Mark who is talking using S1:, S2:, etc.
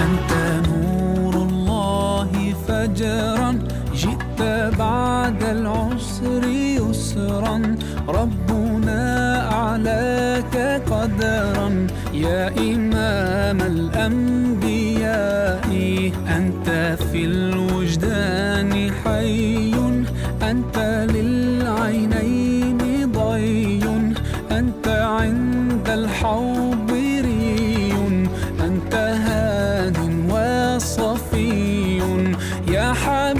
S1: أنت نور الله فجرا، جئت بعد العسر يسرا، ربنا أعلاك قدرا يا إمام الأنبياء. أنت في الوجدان حي، أنت للعينين ضي، أنت عند الحوض ري، أنت هاد وصفي يا حبيبي